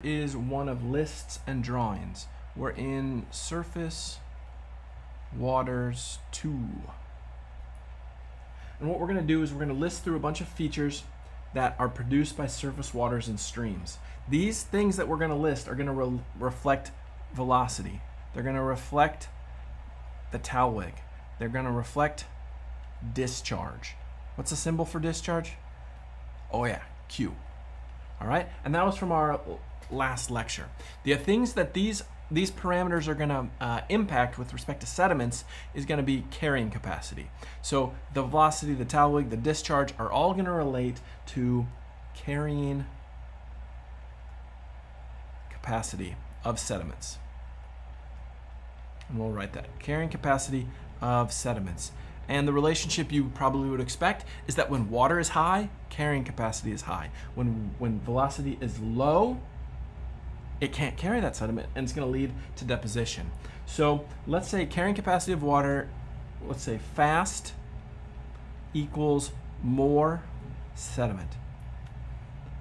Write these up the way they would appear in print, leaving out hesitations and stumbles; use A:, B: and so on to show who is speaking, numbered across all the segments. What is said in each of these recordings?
A: Is one of lists and drawings. We're in surface waters 2. And what we're going to do is we're going to list through a bunch of features that are produced by surface waters and streams. These things that we're going to list are going to reflect velocity. They're going to reflect the talweg. They're going to reflect discharge. What's the symbol for discharge? Oh yeah, Q. All right, and that was from our last lecture. The things that these parameters are going to impact with respect to sediments is going to be carrying capacity. So the velocity, the talweg, the discharge are all going to relate to carrying capacity of sediments. And we'll write that, carrying capacity of sediments. And the relationship you probably would expect is that when water is high, carrying capacity is high. When velocity is low, it can't carry that sediment and it's going to lead to deposition. So let's say carrying capacity of water, let's say fast equals more sediment.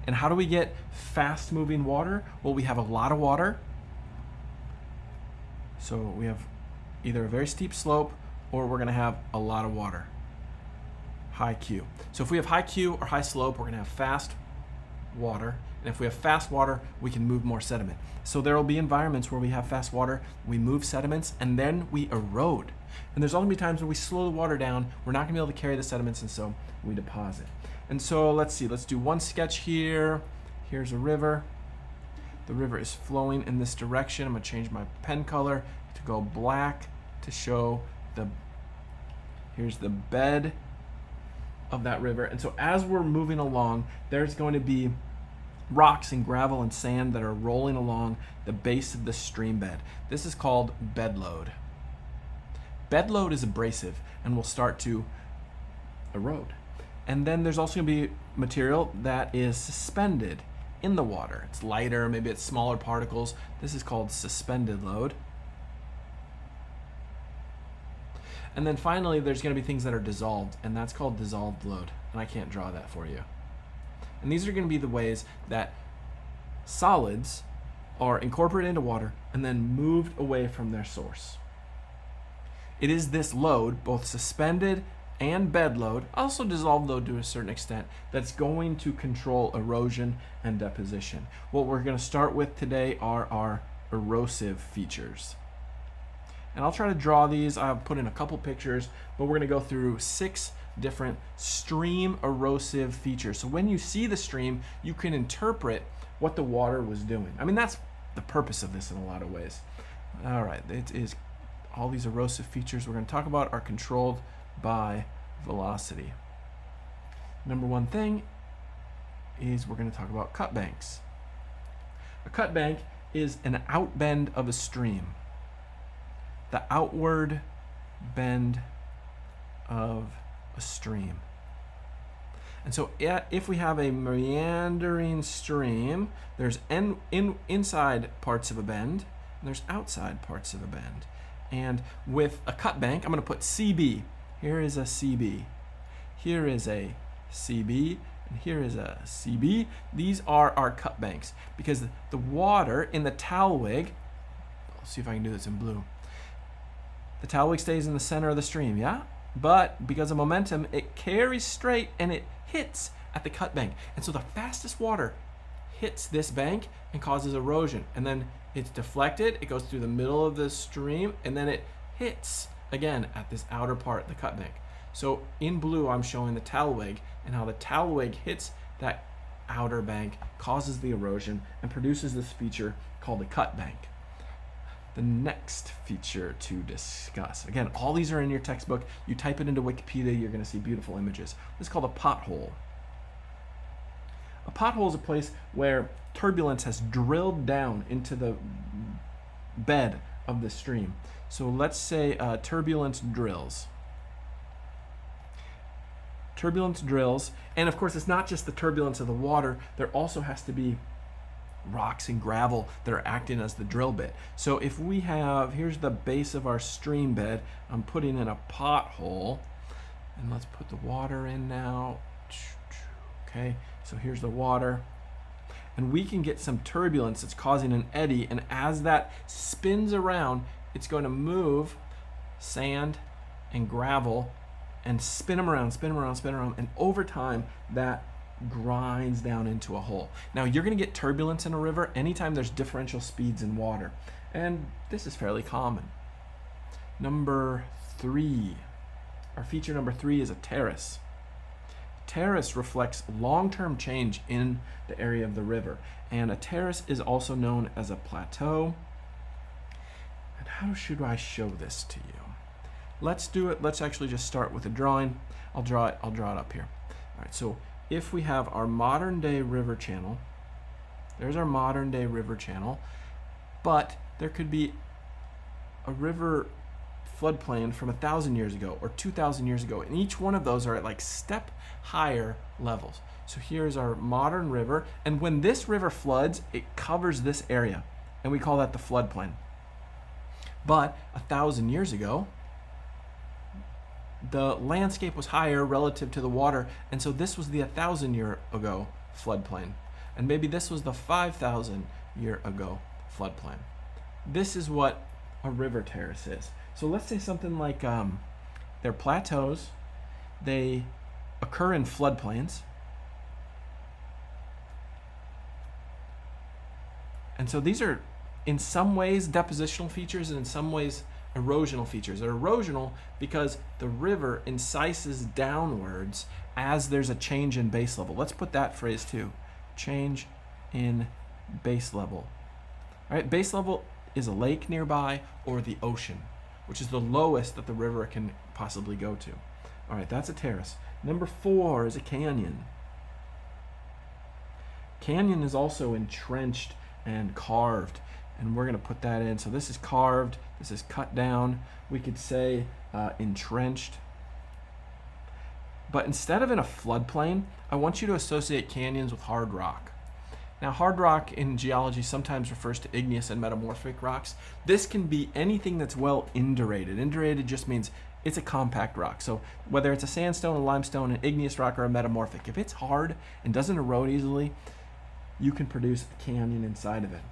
A: And how do we get fast moving water? Well, we have a lot of water. So we have either a very steep slope or we're going to have a lot of water, high Q. So if we have high Q or high slope, we're going to have fast water. And if we have fast water, we can move more sediment. So there will be environments where we have fast water, we move sediments, and then we erode. And there's only going to be times when we slow the water down, we're not going to be able to carry the sediments, and so we deposit. And so let's see, let's do one sketch here. Here's a river. The river is flowing in this direction. I'm going to change my pen color to go black to show here's the bed of that river. And so as we're moving along, there's going to be rocks and gravel and sand that are rolling along the base of the stream bed. This is called bed load. Bed load is abrasive and will start to erode. And then there's also going to be material that is suspended in the water. It's lighter, maybe it's smaller particles. This is called suspended load. And then finally, there's going to be things that are dissolved, and that's called dissolved load. And I can't draw that for you. And these are going to be the ways that solids are incorporated into water and then moved away from their source. It is this load, both suspended and bed load, also dissolved load to a certain extent, that's going to control erosion and deposition. What we're going to start with today are our erosive features. And I'll try to draw these. I've put in a couple pictures, but we're going to go through 6 different stream erosive features. So when you see the stream, you can interpret what the water was doing. I mean, that's the purpose of this in a lot of ways. All right, it is all these erosive features we're going to talk about are controlled by velocity. Number one thing is we're going to talk about cut banks. A cut bank is an outbend of a stream. The outward bend of a stream. And so if we have a meandering stream, there's inside parts of a bend, and there's outside parts of a bend. And with a cut bank, I'm going to put CB. Here is a CB. Here is a CB. And here is a CB. These are our cut banks because the water in the talweg, I'll see if I can do this in blue. The talweg stays in the center of the stream, yeah? But because of momentum, it carries straight and it hits at the cut bank. And so the fastest water hits this bank and causes erosion. And then it's deflected, it goes through the middle of the stream, and then it hits again at this outer part, the cut bank. So in blue, I'm showing the talweg and how the talweg hits that outer bank, causes the erosion, and produces this feature called the cut bank. The next feature to discuss. Again, all these are in your textbook. You type it into Wikipedia, you're going to see beautiful images. This is called a pothole. A pothole is a place where turbulence has drilled down into the bed of the stream. So let's say turbulence drills. Turbulence drills, and of course it's not just the turbulence of the water, there also has to be rocks and gravel that are acting as the drill bit. So if we have, here's the base of our stream bed, I'm putting in a pothole, and let's put the water in now. Okay, so here's the water. And we can get some turbulence that's causing an eddy, and as that spins around, it's going to move sand and gravel and spin them around, and over time that grinds down into a hole. Now you're going to get turbulence in a river anytime there's differential speeds in water, and this is fairly common. Number 3, our feature number 3 is a terrace. Terrace reflects long-term change in the area of the river, and a terrace is also known as a plateau. And how should I show this to you? Let's do it. Let's actually just start with a drawing. I'll draw it up here. All right, so if we have our modern day river channel, there's our modern day river channel, but there could be a river floodplain from 1,000 years ago or 2,000 years ago, and each one of those are at like step higher levels. So here's our modern river, and when this river floods, it covers this area, and we call that the floodplain. But 1,000 years ago, the landscape was higher relative to the water, and so this was the 1,000 year ago floodplain, and maybe this was the 5,000 year ago floodplain. This is what a river terrace is. So let's say something like they're plateaus, they occur in floodplains, and so these are in some ways depositional features and in some ways erosional features. They're erosional because the river incises downwards as there's a change in base level. Let's put that phrase too. Change in base level. All right, base level is a lake nearby or the ocean, which is the lowest that the river can possibly go to. All right, that's a terrace. Number 4 is a canyon. Canyon is also entrenched and carved, and we're going to put that in. So this is carved, this is cut down. We could say entrenched. But instead of in a floodplain, I want you to associate canyons with hard rock. Now, hard rock in geology sometimes refers to igneous and metamorphic rocks. This can be anything that's well indurated. Indurated just means it's a compact rock. So whether it's a sandstone, a limestone, an igneous rock, or a metamorphic, if it's hard and doesn't erode easily, you can produce a canyon inside of it.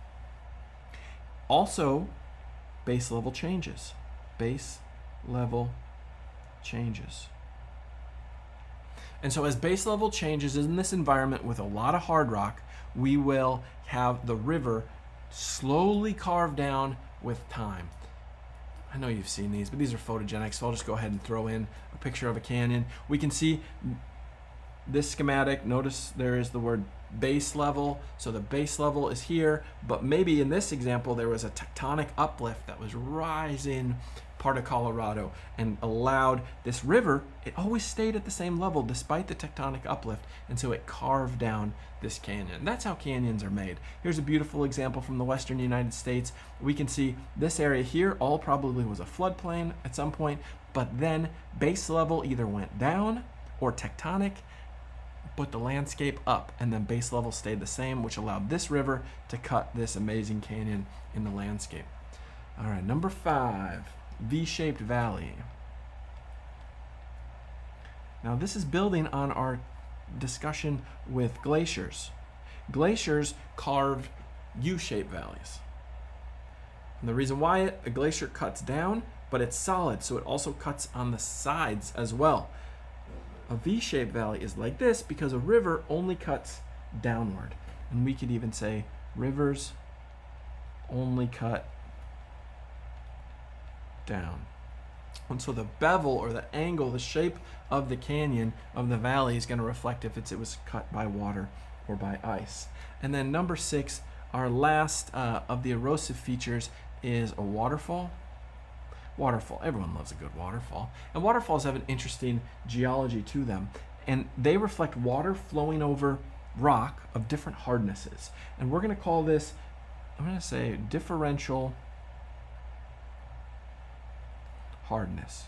A: Also, base level changes. Base level changes. And so as base level changes in this environment with a lot of hard rock, we will have the river slowly carve down with time. I know you've seen these, but these are photogenic, so I'll just go ahead and throw in a picture of a canyon. We can see this schematic. Notice there is the word base level, so the base level is here, but maybe in this example there was a tectonic uplift that was rising part of Colorado and allowed this river, it always stayed at the same level despite the tectonic uplift, and so it carved down this canyon. That's how canyons are made. Here's a beautiful example from the western United States. We can see this area here all probably was a floodplain at some point, but then base level either went down or tectonic put the landscape up, and then base level stayed the same, which allowed this river to cut this amazing canyon in the landscape. All right, number 5, V-shaped valley. Now this is building on our discussion with glaciers. Glaciers carved U-shaped valleys. And the reason why a glacier cuts down, but it's solid, so it also cuts on the sides as well. A V-shaped valley is like this because a river only cuts downward. And we could even say rivers only cut down. And so the bevel or the angle, the shape of the canyon of the valley is going to reflect if it was cut by water or by ice. And then number 6, our last of the erosive features is a waterfall. Waterfall, everyone loves a good waterfall. And waterfalls have an interesting geology to them. And they reflect water flowing over rock of different hardnesses. And we're going to call this, I'm going to say differential hardness.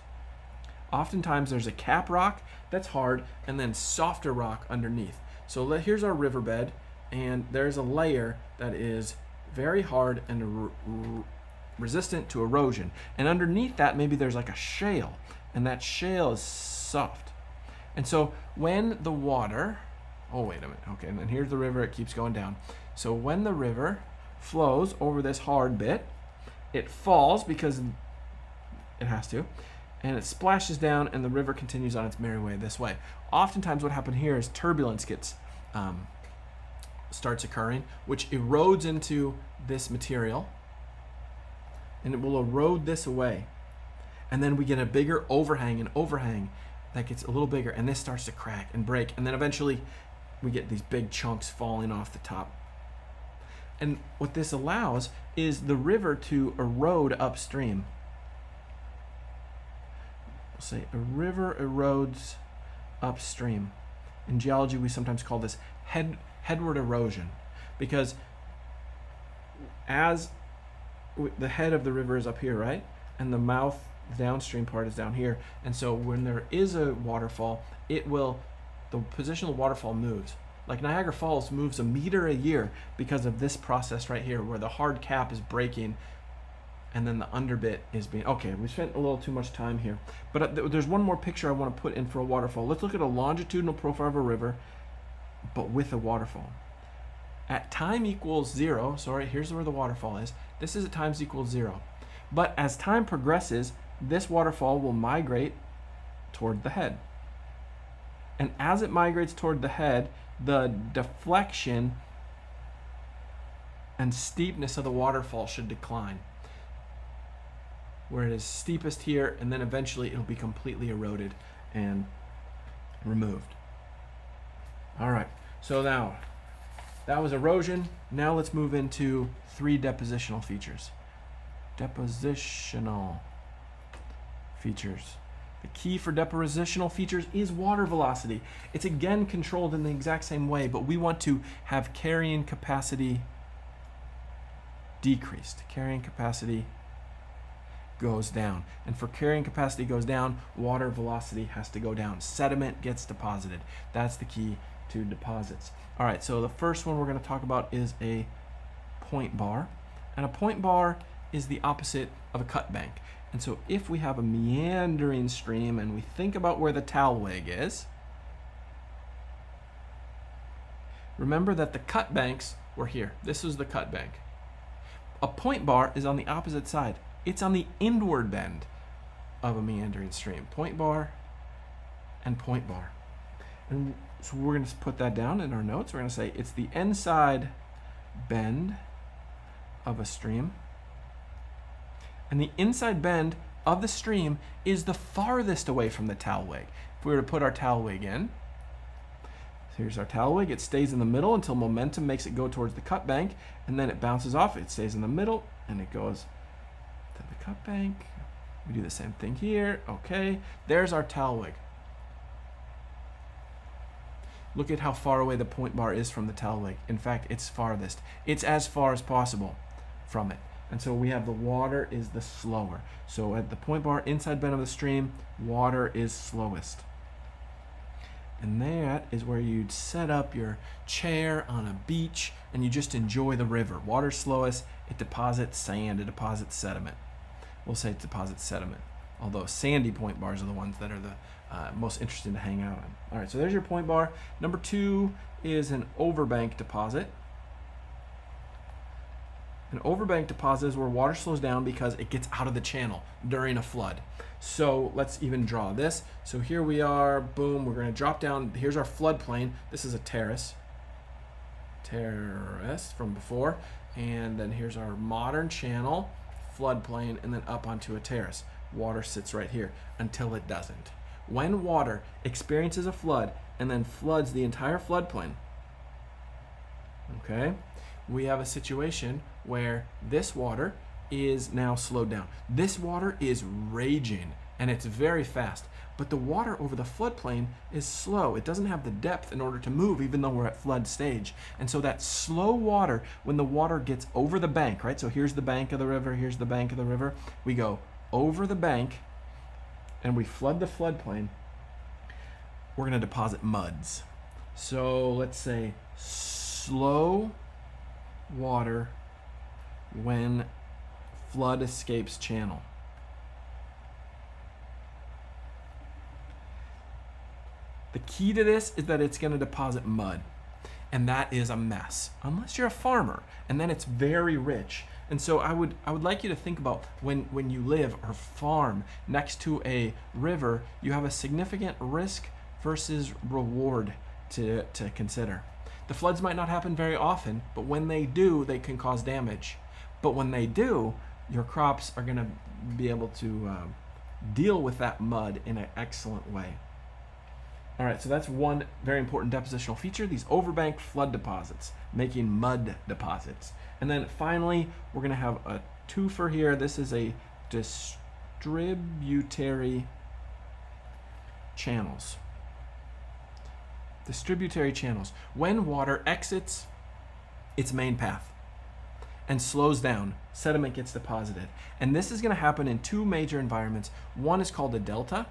A: Oftentimes there's a cap rock that's hard and then softer rock underneath. So here's our riverbed, and there's a layer that is very hard and resistant to erosion. And underneath that, maybe there's like a shale, and that shale is soft. And so when the water, oh, wait a minute. Okay, and then here's the river. It keeps going down. So when the river flows over this hard bit, it falls because it has to, and it splashes down, and the river continues on its merry way this way. Oftentimes what happens here is turbulence starts occurring, which erodes into this material, and it will erode this away. And then we get a bigger overhang that gets a little bigger, and this starts to crack and break, and then eventually we get these big chunks falling off the top. And what this allows is the river to erode upstream. We'll say a river erodes upstream. In geology, we sometimes call this headward erosion, because as the head of the river is up here, right? And the mouth, the downstream part, is down here. And so when there is a waterfall, the position of the waterfall moves. Like Niagara Falls moves 1 meter a year because of this process right here, where the hard cap is breaking and then the underbit is being... Okay, we spent a little too much time here. But there's one more picture I want to put in for a waterfall. Let's look at a longitudinal profile of a river, but with a waterfall. At time equals 0, so right, here's where the waterfall is. This is at times equals 0. But as time progresses, this waterfall will migrate toward the head. And as it migrates toward the head, the deflection and steepness of the waterfall should decline, where it is steepest here, and then eventually it'll be completely eroded and removed. All right, so now that was erosion. Now let's move into 3 depositional features. Depositional features. The key for depositional features is water velocity. It's again controlled in the exact same way, but we want to have carrying capacity decreased. Carrying capacity goes down. And for carrying capacity goes down, water velocity has to go down. Sediment gets deposited. That's the key to deposits. All right, so the first one we're going to talk about is a point bar. And a point bar is the opposite of a cut bank. And so if we have a meandering stream and we think about where the talweg is, remember that the cut banks were here. This is the cut bank. A point bar is on the opposite side. It's on the inward bend of a meandering stream. Point bar and point bar. And so we're going to put that down in our notes. We're going to say it's the inside bend of a stream. And the inside bend of the stream is the farthest away from the talweg. If we were to put our talweg in, so here's our talweg. It stays in the middle until momentum makes it go towards the cut bank, and then it bounces off. It stays in the middle, and it goes to the cut bank. We do the same thing here. Okay, there's our talweg. Look at how far away the point bar is from the talweg. In fact, it's farthest. It's as far as possible from it. And so we have the water is the slower. So at the point bar, inside bend of the stream, water is slowest. And that is where you'd set up your chair on a beach and you just enjoy the river. Water's slowest, it deposits sand, it deposits sediment. We'll say it deposits sediment. Although sandy point bars are the ones that are the most interesting to hang out on. All right, so there's your point bar. Number 2 is an overbank deposit. An overbank deposit is where water slows down because it gets out of the channel during a flood. So let's even draw this. So here we are, boom, we're going to drop down. Here's our floodplain. This is a terrace from before. And then here's our modern channel, floodplain, and then up onto a terrace. Water sits right here until it doesn't. When water experiences a flood and then floods the entire floodplain, okay, we have a situation where this water is now slowed down. This water is raging and it's very fast, but the water over the floodplain is slow. It doesn't have the depth in order to move even though we're at flood stage. And so that slow water, when the water gets over the bank, right? So here's the bank of the river, here's the bank of the river. We go over the bank and we flood the floodplain. We're gonna deposit muds. So let's say slow water when flood escapes channel. The key to this is that it's going to deposit mud. and that is a mess, unless you're a farmer, and then it's very rich. And so I would like you to think about when you live or farm next to a river, you have a significant risk versus reward to consider. The floods might not happen very often, but when they do, they can cause damage. But when they do, your crops are going to be able to deal with that mud in an excellent way. All right, so that's one very important depositional feature, these overbank flood deposits, making mud deposits. And then finally, we're going to have a twofer here. This is a distributary channels. Distributary channels. When water exits its main path and slows down, sediment gets deposited. And this is going to happen in two major environments. One is called a delta,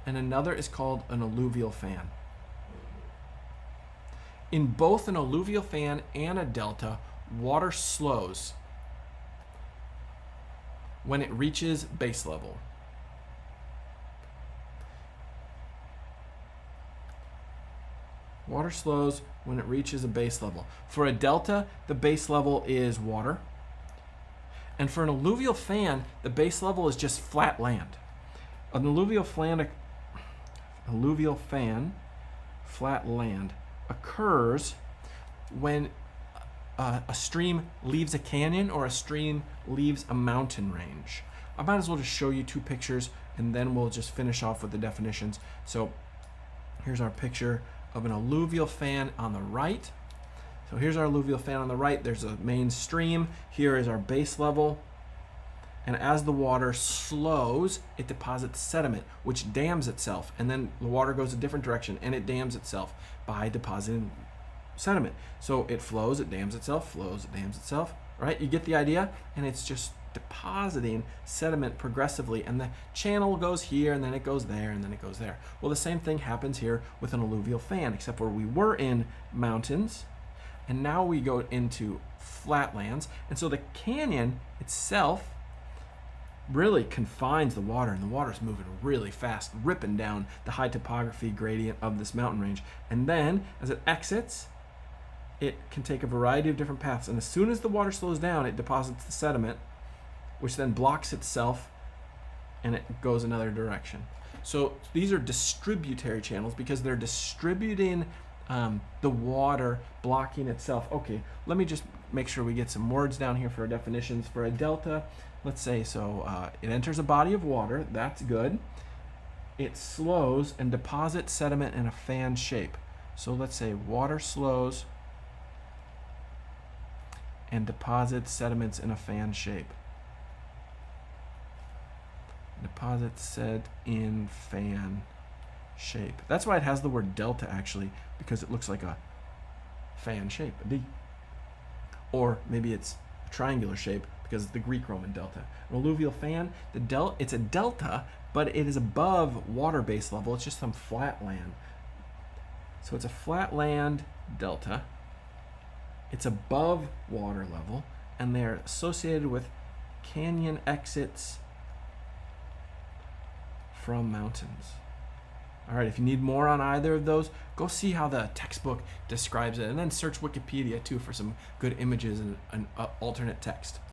A: and another is called an alluvial fan. In both an alluvial fan and a delta, water slows when it reaches base level. Water slows when it reaches a base level. For a delta, the base level is water. And for an alluvial fan, the base level is just flat land. An alluvial fan, flat land, occurs when a stream leaves a canyon or a stream leaves a mountain range. I might as well just show you two pictures and then we'll just finish off with the definitions. So here's our picture of an alluvial fan on the right. So here's our alluvial fan on the right. There's a main stream. Here is our base level. And as the water slows, it deposits sediment, which dams itself. And then the water goes a different direction and it dams itself by depositing sediment. So it flows, it dams itself, flows, it dams itself, right? You get the idea? And it's just depositing sediment progressively, and the channel goes here and then it goes there and then it goes there. Well, the same thing happens here with an alluvial fan, except where we were in mountains and now we go into flatlands. And so the canyon itself really confines the water, and the water's moving really fast, ripping down the high topography gradient of this mountain range. And then as it exits, it can take a variety of different paths. And as soon as the water slows down, it deposits the sediment, which then blocks itself and it goes another direction. So these are distributary channels because they're distributing the water, blocking itself. Okay, let me just make sure we get some words down here for our definitions. For a delta, let's say, so it enters a body of water, that's good. It slows and deposits sediment in a fan shape. So let's say water slows and deposits sediments in a fan shape. Deposits set in fan shape. That's why it has the word delta actually, because it looks like a fan shape, a D. Or maybe it's a triangular shape because it's the Greek Roman delta. An alluvial fan, it's a delta, but it is above water base level. It's just some flat land. So it's a flat land delta. It's above water level, and they're associated with canyon exits from mountains. All right, if you need more on either of those, go see how the textbook describes it, and then search Wikipedia too for some good images and alternate text.